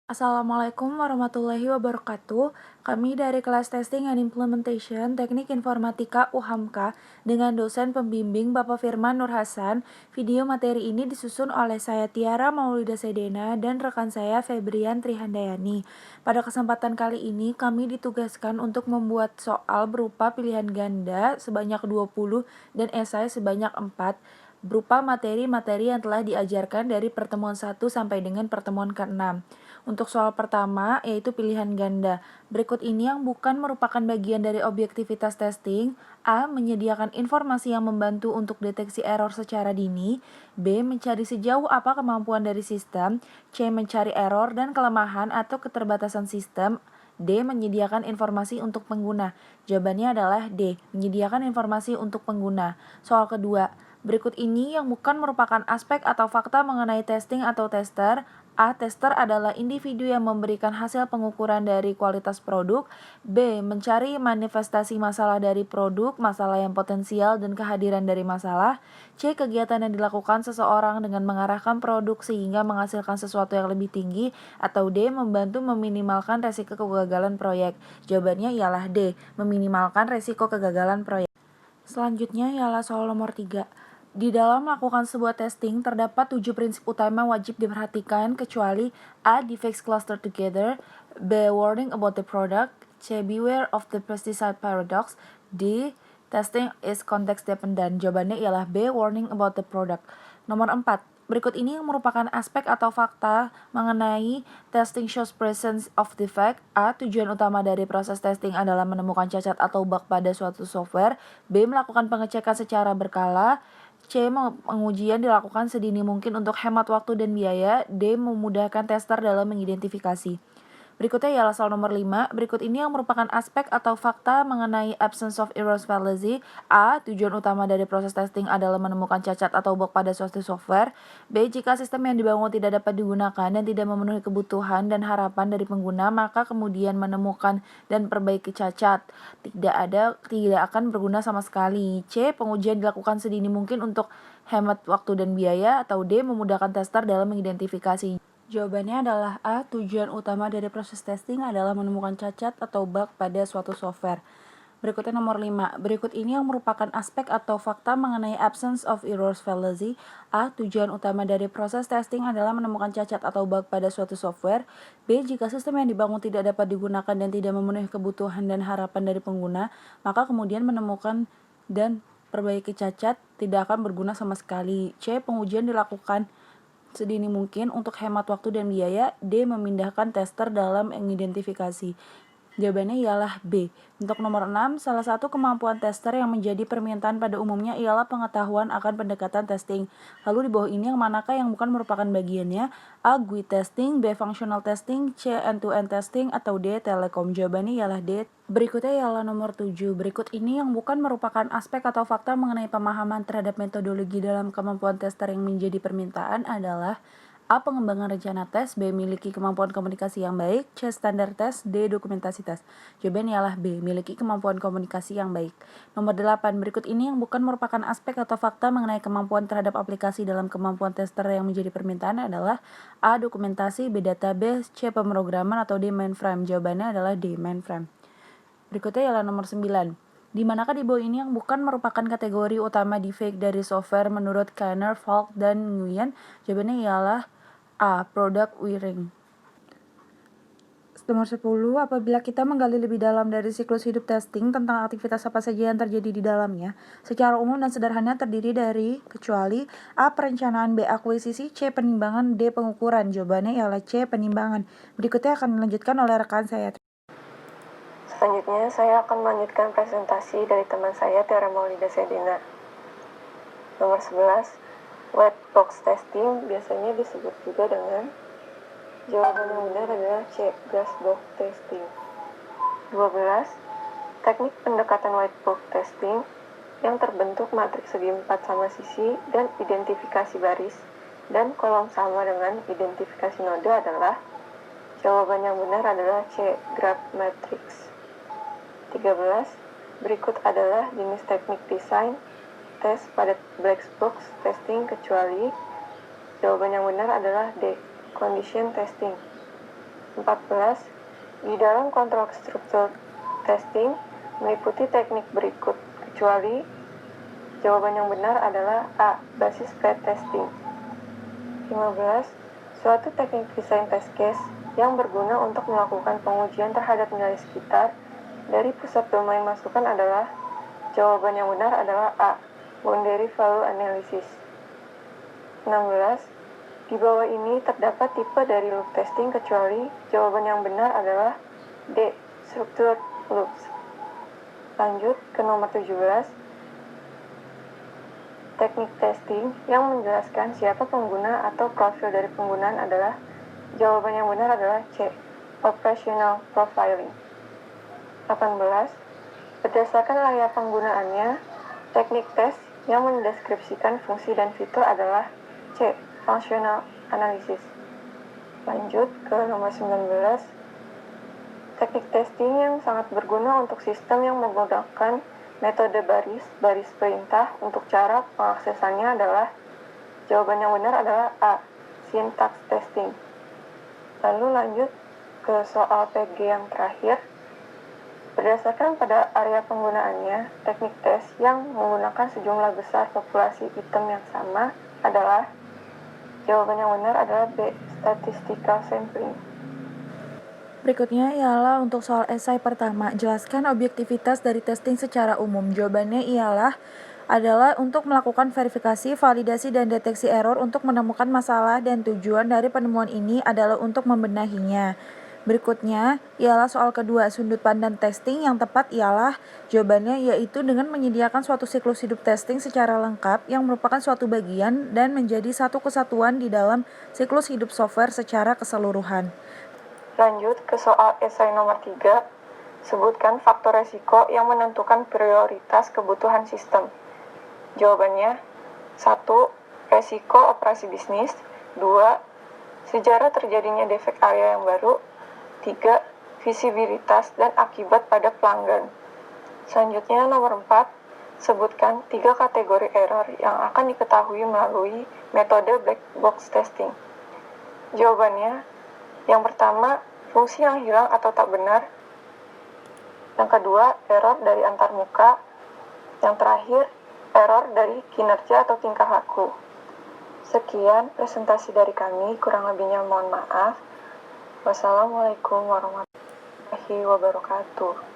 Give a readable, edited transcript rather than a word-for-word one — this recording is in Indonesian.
Assalamualaikum warahmatullahi wabarakatuh. Kami dari kelas Testing and Implementation Teknik Informatika UHAMKA dengan dosen pembimbing Bapak Firman Nur Hasan. Video materi ini disusun oleh saya Tiara Maulida Sedena dan rekan saya Febrian Trihandayani. Pada kesempatan kali ini kami ditugaskan untuk membuat soal berupa pilihan ganda sebanyak 20 dan esai sebanyak 4 berupa materi-materi yang telah diajarkan dari pertemuan 1 sampai dengan pertemuan ke-6. Untuk soal pertama, yaitu pilihan ganda. Berikut ini yang bukan merupakan bagian dari objektivitas testing. A. Menyediakan informasi yang membantu untuk deteksi error secara dini. B. Mencari sejauh apa kemampuan dari sistem. C. Mencari error dan kelemahan atau keterbatasan sistem. D. Menyediakan informasi untuk pengguna. Jawabannya adalah D. Menyediakan informasi untuk pengguna. Soal kedua, berikut ini yang bukan merupakan aspek atau fakta mengenai testing atau tester. A. Tester adalah individu yang memberikan hasil pengukuran dari kualitas produk. B. Mencari manifestasi masalah dari produk, masalah yang potensial, dan kehadiran dari masalah. C. Kegiatan yang dilakukan seseorang dengan mengarahkan produk sehingga menghasilkan sesuatu yang lebih tinggi. Atau D. Membantu meminimalkan resiko kegagalan proyek. Jawabannya ialah D. Meminimalkan resiko kegagalan proyek. Selanjutnya ialah soal nomor 3. Di dalam melakukan sebuah testing, terdapat 7 prinsip utama wajib diperhatikan kecuali A. Defects cluster together. B. Warning about the product. C. Beware of the pesticide paradox. D. Testing is context dependent. Jawabannya ialah B. Warning about the product. Nomor 4. Berikut ini yang merupakan aspek atau fakta mengenai testing shows presence of defect. A. Tujuan utama dari proses testing adalah menemukan cacat atau bug pada suatu software. B. Melakukan pengecekan secara berkala. C. Pengujian dilakukan sedini mungkin untuk hemat waktu dan biaya. D. Memudahkan tester dalam mengidentifikasi. Berikutnya ialah soal nomor 5. Berikut ini yang merupakan aspek atau fakta mengenai absence of errors fallacy. A. Tujuan utama dari proses testing adalah menemukan cacat atau bug pada suatu software. B. Jika sistem yang dibangun tidak dapat digunakan dan tidak memenuhi kebutuhan dan harapan dari pengguna, maka kemudian menemukan dan perbaiki cacat tidak akan berguna sama sekali. C. Pengujian dilakukan sedini mungkin untuk hemat waktu dan biaya. Atau D. Memudahkan tester dalam mengidentifikasi. Jawabannya adalah A. Tujuan utama dari proses testing adalah menemukan cacat atau bug pada suatu software. Berikutnya nomor 5. Berikut ini yang merupakan aspek atau fakta mengenai absence of errors fallacy. A. Tujuan utama dari proses testing adalah menemukan cacat atau bug pada suatu software. B. Jika sistem yang dibangun tidak dapat digunakan dan tidak memenuhi kebutuhan dan harapan dari pengguna, maka kemudian menemukan dan perbaiki cacat tidak akan berguna sama sekali. C. Pengujian dilakukan sedini mungkin untuk hemat waktu dan biaya. D. Memindahkan tester dalam mengidentifikasi. Jawabannya ialah B. Untuk nomor 6, salah satu kemampuan tester yang menjadi permintaan pada umumnya ialah pengetahuan akan pendekatan testing. Lalu di bawah ini yang manakah yang bukan merupakan bagiannya? A. GUI testing. B. Functional testing. C. End-to-end testing. Atau D. Telekom. Jawabannya ialah D. Berikutnya ialah nomor 7. Berikut ini yang bukan merupakan aspek atau fakta mengenai pemahaman terhadap metodologi dalam kemampuan tester yang menjadi permintaan adalah A. Pengembangan rencana tes. B. Miliki kemampuan komunikasi yang baik. C. Standar tes. D. Dokumentasi tes. Jawabannya ialah B. Miliki kemampuan komunikasi yang baik. Nomor 8. Berikut ini yang bukan merupakan aspek atau fakta mengenai kemampuan terhadap aplikasi dalam kemampuan tester yang menjadi permintaan adalah A. Dokumentasi. B. Database. C. Pemrograman. Atau D. Mainframe. Jawabannya adalah D. Mainframe. Berikutnya ialah nomor 9. Di manakah di bawah ini yang bukan merupakan kategori utama defect dari software menurut Kanner, Falk, dan Nguyen? Jawabannya ialah A. Product wiring. Nomor 10. Apabila kita menggali lebih dalam dari siklus hidup testing tentang aktivitas apa saja yang terjadi di dalamnya, secara umum dan sederhana terdiri dari kecuali A. Perencanaan, B. Akuisisi, C. Penimbangan, D. Pengukuran. Jawabannya ialah C. Penimbangan. Berikutnya akan dilanjutkan oleh rekan saya. Selanjutnya, saya akan melanjutkan presentasi dari teman saya, Tiara Maulida Sedena. Nomor 11, white box testing biasanya disebut juga dengan jawaban yang benar adalah C. Glass box testing. 12, teknik pendekatan white box testing yang terbentuk matriks segi 4 sama sisi dan identifikasi baris dan kolom sama dengan identifikasi node adalah jawaban yang benar adalah C. Graph matrix. 13. Berikut adalah jenis teknik desain tes pada black box testing kecuali jawaban yang benar adalah D. Condition testing. 14. Di dalam kontrol struktur testing meliputi teknik berikut, kecuali jawaban yang benar adalah A. Basis pretesting. 15. Suatu teknik desain test case yang berguna untuk melakukan pengujian terhadap nilai sekitar dari pusat domain masukan adalah jawaban yang benar adalah A. Boundary value analysis. 16. Di bawah ini terdapat tipe dari loop testing kecuali jawaban yang benar adalah D. Structured loops. Lanjut ke nomor 17. Teknik testing yang menjelaskan siapa pengguna atau profil dari penggunaan adalah jawaban yang benar adalah C. Operational profiling. 18. Berdasarkan layar penggunaannya, teknik tes yang mendeskripsikan fungsi dan fitur adalah C. Functional analysis. Lanjut ke nomor 19. Teknik testing yang sangat berguna untuk sistem yang menggunakan metode baris perintah untuk cara pengaksesannya adalah jawaban yang benar adalah A. Syntax testing. Lalu lanjut ke soal PG yang terakhir. Berdasarkan pada area penggunaannya, teknik tes yang menggunakan sejumlah besar populasi item yang sama adalah jawaban yang benar adalah B. Statistical sampling. Berikutnya ialah untuk soal esai pertama. Jelaskan objektivitas dari testing secara umum. Jawabannya adalah untuk melakukan verifikasi, validasi, dan deteksi error untuk menemukan masalah, dan tujuan dari penemuan ini adalah untuk membenahinya. Berikutnya ialah soal kedua, sudut pandang testing yang tepat ialah jawabannya yaitu dengan menyediakan suatu siklus hidup testing secara lengkap yang merupakan suatu bagian dan menjadi satu kesatuan di dalam siklus hidup software secara keseluruhan. Lanjut ke soal esai nomor 3. Sebutkan faktor resiko yang menentukan prioritas kebutuhan sistem. Jawabannya 1. Resiko operasi bisnis. 2. Sejarah terjadinya defek area yang baru. 3. Visibilitas dan akibat pada pelanggan. Selanjutnya nomor 4. Sebutkan 3 kategori error yang akan diketahui melalui metode black box testing. Jawabannya, yang pertama, fungsi yang hilang atau tak benar. Yang kedua, error dari antarmuka. Yang terakhir, error dari kinerja atau tingkah laku. Sekian presentasi dari kami, kurang lebihnya mohon maaf. Wassalamualaikum warahmatullahi wabarakatuh.